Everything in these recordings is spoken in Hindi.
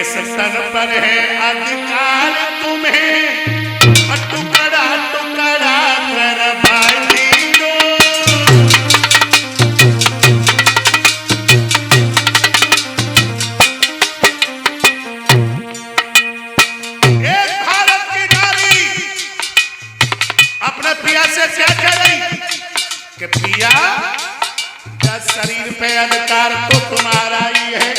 तन पर है अधिकार तुम्हें, टुकड़ा टुकड़ा कर बांटी दो। एक भारत की नारी अपने पिया से क्या कह रही कि पिया, शरीर पे अधिकार तो तुम्हारा ही है,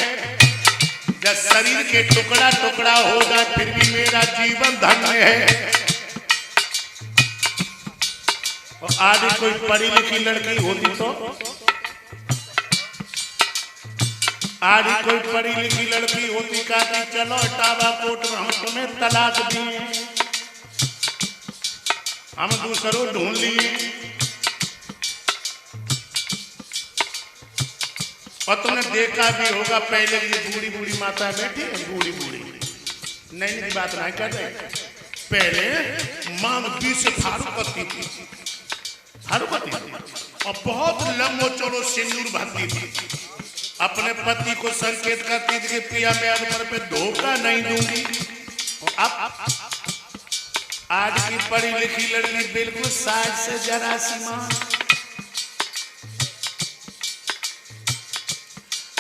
जब शरीर के टुकड़ा टुकड़ा होगा फिर भी मेरा जीवन धन्य है। और आज कोई पढ़ी लिखी लड़की होती तो, आज कोई पढ़ी लिखी लड़की होती कहती चलो टाबा कोर्ट में हम तुम्हें तलाक दिए, हम दूसरों ढूंढ लिए। और तुमने देखा भी होगा पहले ये बूढ़ी बूढ़ी माता बैठी है, बूढ़ी बूढ़ी नई नई बात नहीं कर रहे, पहले मांग 20 से फारूकती थी और बहुत लंबो चौड़ो सिंदूर भरती थी, अपने पति को संकेत करती थी कि प्रिया मैं अनवर पे धोखा नहीं दूंगी। अब आज की पढ़ी लिखी लड़की बिल्कुल 60 से जरा सी मां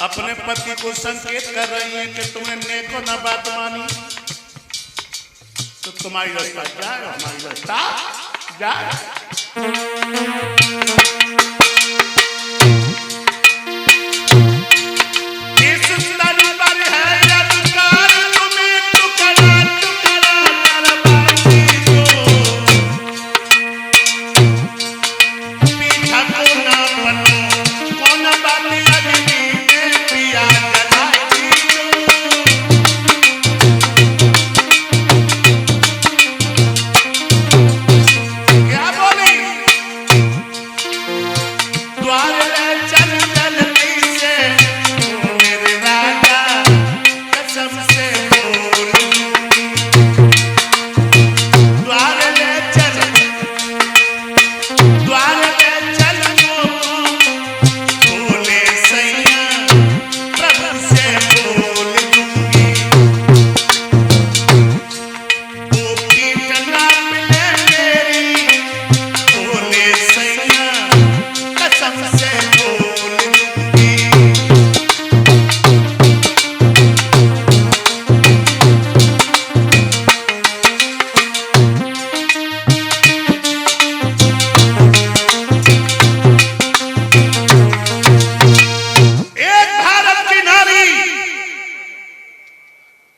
अपने पति को संकेत कर रही है कि तुम्हें नेको न बात मानी तो तुम्हारी रास्ता जाए, हमारी रास्ता जाए।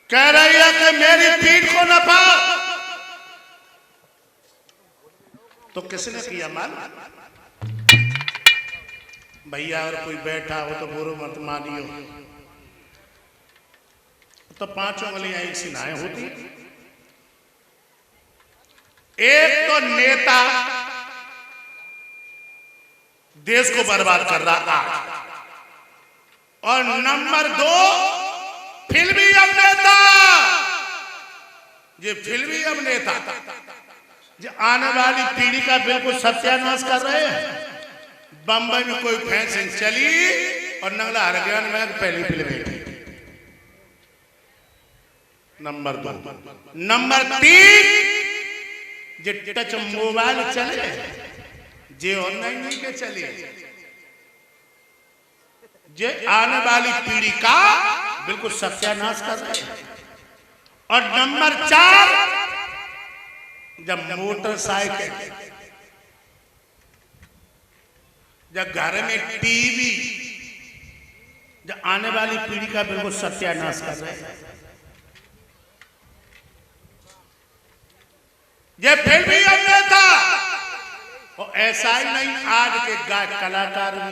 कह रही है कि मेरी पीठ को न पाओ, तो किसने किया मान भैया? अगर कोई बैठा हो तो बुरो मत मानियो, तो 5 उंगलियां एक सिनाएं होती। एक तो नेता देश को बर्बाद कर रहा आज, और नंबर 2 फिल्मी अभिनेता, ये फिल्मी अभिनेता जो आने वाली पीढ़ी का बिल्कुल सत्यानाश कर रहे हैं। बंबई में कोई फैशन चली और नंगला हरग्यान में पहली फिल्म थी। नंबर 2, नंबर 3 जो टच मोबाइल चले, जे ऑनलाइन नहीं के चले, जे आने वाली पीढ़ी का बिल्कुल सत्यानाश कर रहे हैं। और नंबर 4 जब मोटरसाइकिल, जब घर में टीवी, जब आने वाली पीढ़ी का बिल्कुल सत्यानाश कर रहे हैं। ये फिल्मी अभिनेता, और ऐसा ही नहीं, आज के गायक कलाकार भी,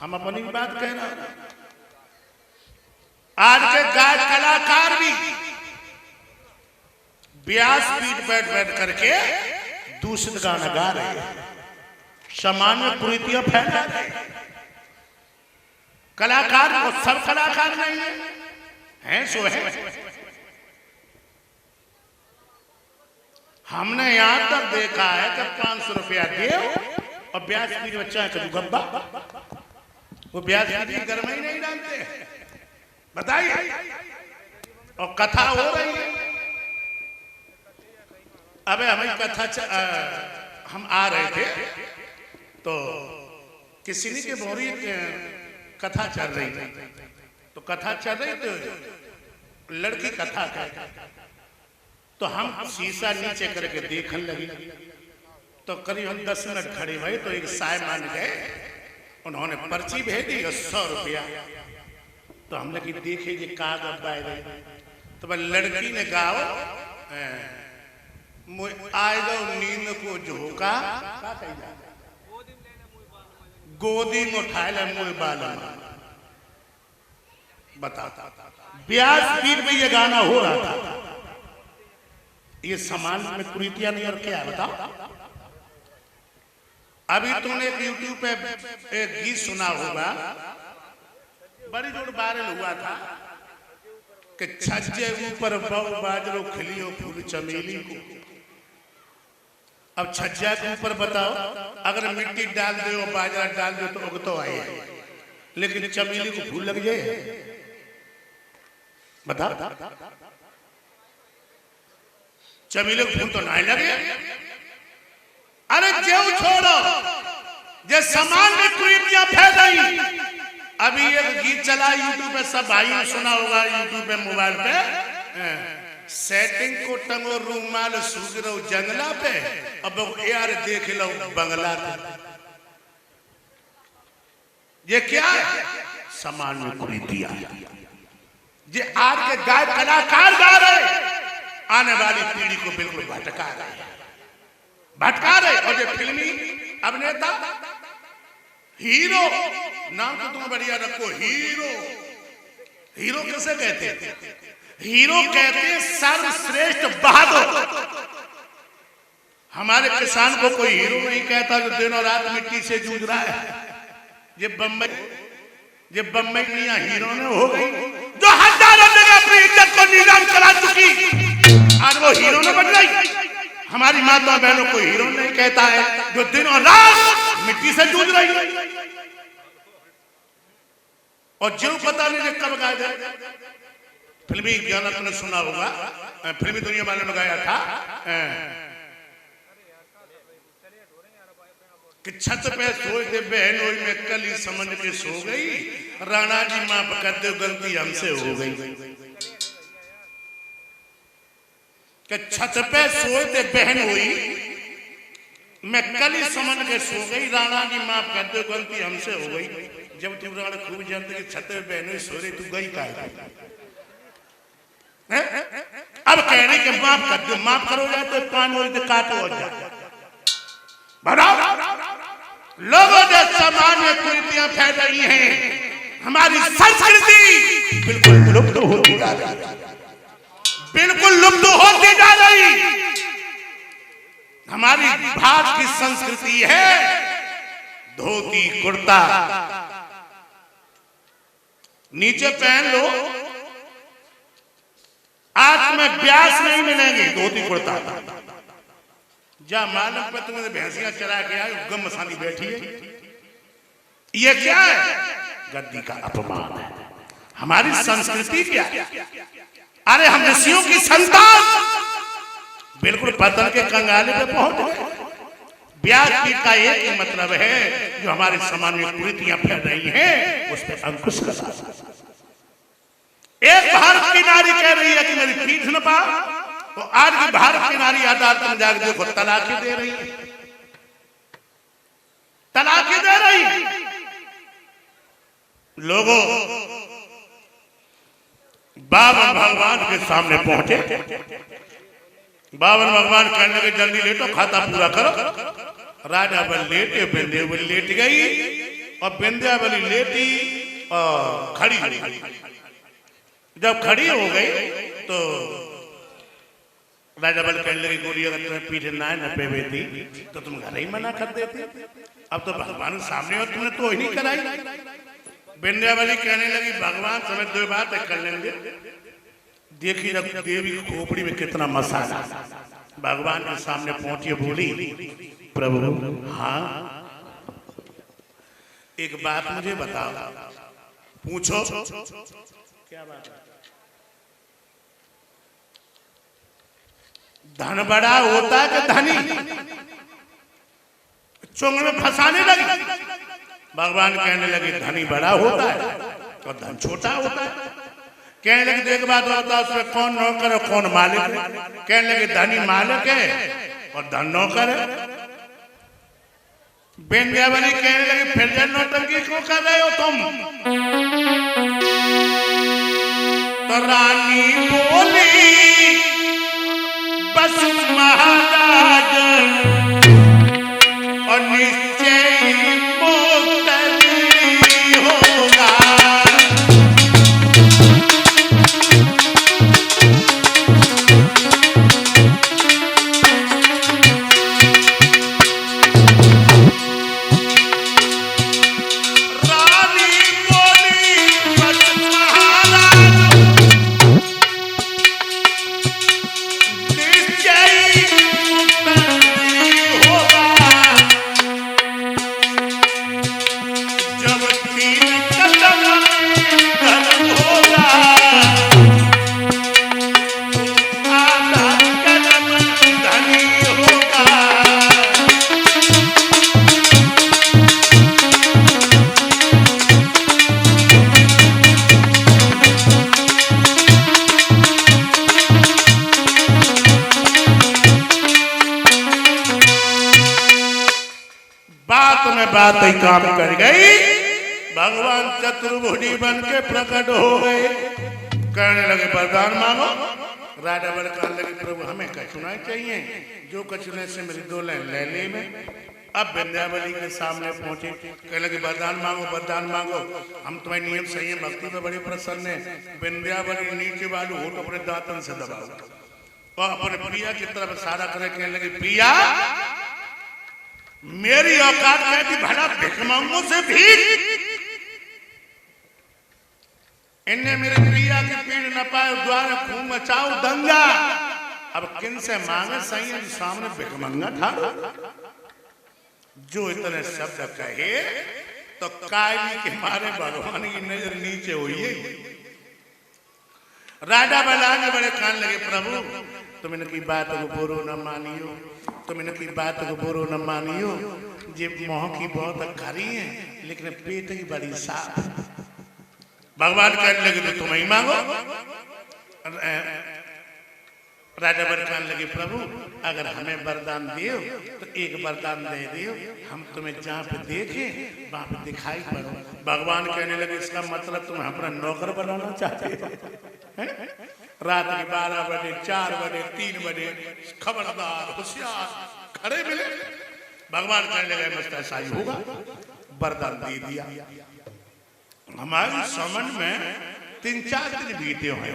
हम अपनी बात कह रहे हैं, आज के गायक कलाकार भी व्यास पीठ बैठ करके दूषित गाना गा रहे हैं, सामान्य कुरीतियां फैला रहे हैं। कलाकार को सब कलाकार नहीं है, सो है। हमने यहां तक देखा है कि 500 रुपया दे और ब्याज पीठ बच्चा है गब्बा, वो ब्याज पीठ घर में ही नहीं डालते। बताइए और कथा हो रही है। अबे हमें हम आ रहे थे तो किसी ने के बोरी कथा चल रही थी, तो कथा चल रही तो लड़की कथा कह, तो हम शीशा नीचे करके देखने लगे। तो करीब हम 10 मिनट खड़े हुए तो एक साय मान गए, उन्होंने पर्ची भेजी 100 रुपया। तो हम लगे देखे ये कागज बाय, तो वह लड़की ने कहा आएगा नींद को झोंका गोदी में उठाए ले मुँह बाल। बताता ब्यास पीर में ये गाना हो रहा था। ये समाज में कुरीतियां नहीं और क्या बताओ। अभी तुमने एक यूट्यूब पे एक गीत सुना होगा, बड़ी जोर वायरल हुआ था कि छज्जे ऊपर बौ बाजरो खिलियो फूल चमेली को। अब छज्जा के ऊपर बताओ, अगर मिट्टी डाल दे और बाजरा डाल दे तो उग तो आए, लेकिन चमेली को फूल लग जाए, बता चमेली को फूल तो नहीं लगे। अरे जेऊ छोड़ो, जे समाज में कुरीतियां फैल रही। अभी एक गीत चला यूट्यूब पे, सब भाइयों सुना होगा यूट्यूब पे मोबाइल पे, सेटिंग को टंगो रूमाल सूझ रहो जंगला पे, अब यार देख लो बंगला पे। ये क्या है? समाज में कुरीतियां। ये आज के गायक कलाकार गा रहे, आने वाली पीढ़ी को बिल्कुल भटका रहे। और ये फिल्मी अभिनेता हीरो, नाम तो तुम बढ़िया रखो, हीरो किसे कहते हैं? हीरो कहते हैं सर्वश्रेष्ठ बहादुर। हमारे किसान को कोई हीरो नहीं कहता जो दिन और रात मिट्टी से जूझ रहा है। ये बम्बई मियां हीरो ने हो गई, जो हजारों जगह अपनी इज्जत को नीलाम करा चुकी, आज वो हीरो ने बन गई। हमारी माता बहनों को हीरो नहीं कहता है जो दिन और रात मिट्टी से जूझ रही है। और जो पता नहीं कब गाया जाए। फिल्मी गाना तुमने सुना होगा, फिल्मी दुनिया वाले ने गाया था कि छत पे सोए थे बहनोई में कली समझ के सो गई, राणा जी माफ कर दो गलती हमसे हो गई। कि छत पे सोए थे बहन हुई, मैं कली समझ के सो गई, राणा जी माफ कर दो गलती हमसे हो गई। जब तुम राणा खूब जानते कि छत पे बहन हुई सो रही, तू गई का अब कह रही कि माफ कर दो, माफ करोगे तो कान हो तो काटो हो जाए। लोगों ने समाज में कुरीतियां फैल रही हैं, हमारी संस्कृति बिल्कुल लुप्त होती जा रही। हमारी भारत की संस्कृति है धोती कुर्ता, नीचे पहन लो, आज में ब्यास नहीं मिलेंगे धोती कुर्ता। जा मालूम पे तुम्हें भैंसियां चरा के आए, गम मसानी बैठी है। ये क्या है? गद्दी का अपमान है। हमारी संस्कृति क्या है? अरे हम ऋषियों की संतान बिल्कुल पतन के कंगाले पे पहुंच गए। ब्याज का एक मतलब है जो हमारे समाज में कुरीतियां फैल रही हैं, उस पर अंकुश कसा। एक भारत की नारी कह रही है कि मेरी पीठ न पा, तो आज की भारत की नारी अदालत में जाकर देखो तलाकें दे रही है, तलाकें दे रही है। लोगों बावन भगवान के सामने पहुंचे, बावन भगवान कहने के जल्दी लेटो, खाता पूरा करो। राजा बल लेटे, बिंध्यावली लेट गई और बिंध्यावली लेटी और खड़ी हो गई। जब खड़ी हो गई तो राजा बल कहने लगे गोरी अगर तुम्हें पीठ ना पे थी तो तुम घर ही मना कर देते, अब तो भगवान सामने और तुमने तो ही नहीं कराई। बिंध्यावली कहने लगी भगवान समझ दो बात है कर लेंगे। देखिए जब देवी खोपड़ी में कितना मसाला, भगवान के सामने पहुंची बोली प्रभु हाँ एक बात मुझे बताओ। पूछो क्या बात है? धन बड़ा होता है कि धनी? चुंग में फंसाने लगी। भगवान कहने लगे धनी बड़ा होता है और धन छोटा होता है। कहने लगे देख बात होता है उसमें कौन नौकर है कौन मालिक है? कहने लगे धनी मालिक है और धन नौकर है। विंध्यावली कहने लगे फिर जब नौटंकी क्यों कर रहे हो तुम? तो रानी बोली बस महाराज और निश्चय मोक्तली होगा। बात ही काम कर गई। भगवान चतुर्भुजी बन के प्रकट हो गए। कहने लगे वरदान मांगो। राजा बल कहने लगे प्रभु हमें कछुना चाहिए, जो कछुने से मेरी 2 लाइन ले ले में। अब विंध्यावली के सामने पहुंचे। कहने लगे वरदान मांगो वरदान मांगो, हम तुम्हारे नियम सही है, भक्ति में बड़े प्रसन्न है। विंध्यावली नीचे वालू होठ अपने दांतन से दबाओ और अपने प्रिया की तरफ इशारा करे। कहने लगे प्रिया मेरी औकात कहती भला भिखमंगों से भीख। इनने मेरे प्रिया की पीड़ न पाए द्वार खून मचाओ दंगा। अब किन से मांगे सही है सामने भिखमंगा था। जो इतने शब्द कहे तो कायली के मारे भगवान की नजर नीचे हुई है। राजा बलाने बड़े कान लगे प्रभु तुम इनकी बात को बुरो न मानियो, तुम इनकी बात को बुरो न मानियो। ये मोह की बहुत खरी है लेकिन पेट की बड़ी साफ। भगवान कहने लगे तो तुम ही मांगो। राजा वरदान लगे प्रभु अगर हमें वरदान दियो तो एक वरदान दे दियो, हम तुम्हें जहाँ पे देखे वहां पे दिखाई पड़ो। भगवान कहने लगे इसका मतलब तुम अपना नौकर बनाना चाहते हो? रात के 12 बजे 4 बजे 3 बजे खबरदार होशियार खड़े मिले। भगवान कहने लगे मस्त ऐसा ही होगा। वरदान दे दिया। हमारी समझ में 3-4 दिन बीते हुए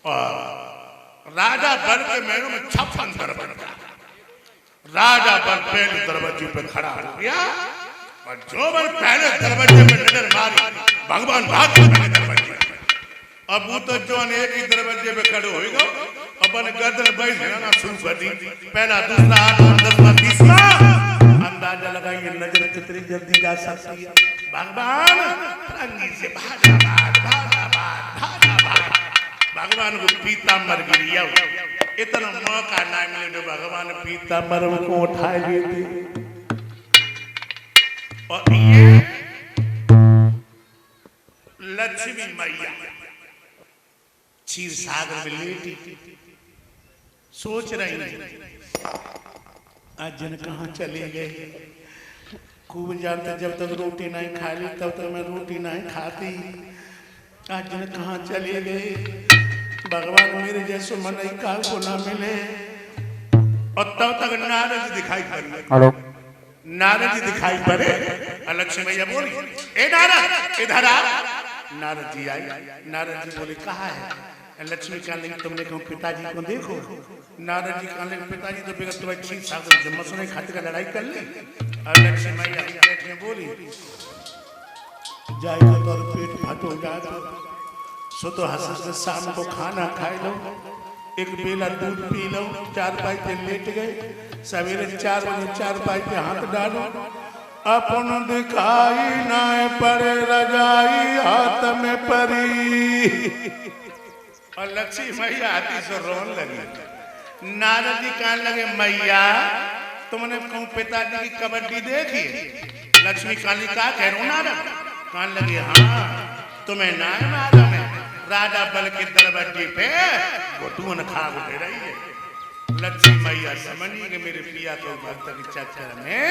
और राजा बल के महलों में 56 दरवाजा। राजा बल पहले दरवाजे पे खड़ा हो गया और जो बल पहले दरवाजे पे नजर मारी भगवान भाग के दरवाजे पे। अब वो तो जो एक ही दरवाजे पे खड़े होएगा अपन गर्दन बैठ जाना शुरू कर दी। पहला दूसरा 8वां 10वां 30वां अंदाजा लगाइए नजर कितनी जल्दी जा सकती है। भगवान रंगी से भगवान को पीताम्बर गिरिया इतना मौका ना मिले तो भगवान पीताम्बर को उठा लेते। और ये लक्ष्मी मैया क्षीर सागर में लेटी सोच रही आज जन कहाँ चले गए। खूब जानते जब तक रोटी नहीं खा ली तब तक मैं रोटी नहीं खाती। आज जन कहाँ चले गए। भगवान मेरे जैसे मन काल को ना मिले। और तब तक नारद जी दिखाई पड़े। नारद जी दिखाई पड़े। लक्ष्मी मैया बोली ए नारद इधर आ। नारद जी आई। नारद जी बोले कहाँ है। लक्ष्मी कहने लगी तुमने कहूँ पिताजी को देखो। नारद जी कहने लगे पिताजी तो बेगर तुम्हारी ठीक साथ मसले खाते का लड़ाई कर ली। और लक्ष्मी मैया बोली जाएगा तो पेट फटो जाएगा सो तो हंस से शाम को खाना खाए लो, एक बेला दूध पी लो, 4 पाई पे लेट गए। सवेरे 4 बजे 4 पाई पे हाथ डालो। अपन दिखाई ना पड़े रजाई हाथ में परी। और लक्ष्मी मैया आती से रोन लगी। नारद जी कहने लगे मैया तुमने कहूँ पिताजी की कबड्डी देखी? लक्ष्मी काली का कह रहा हूँ नारद। कहने लगे हाँ तुम्हें ना मालूम है राजा बल के दरबड्डी पे घुटुन खा उठे रही है। लक्ष्मी मैया समझी कि मेरे पिया को भक्त के चक्कर में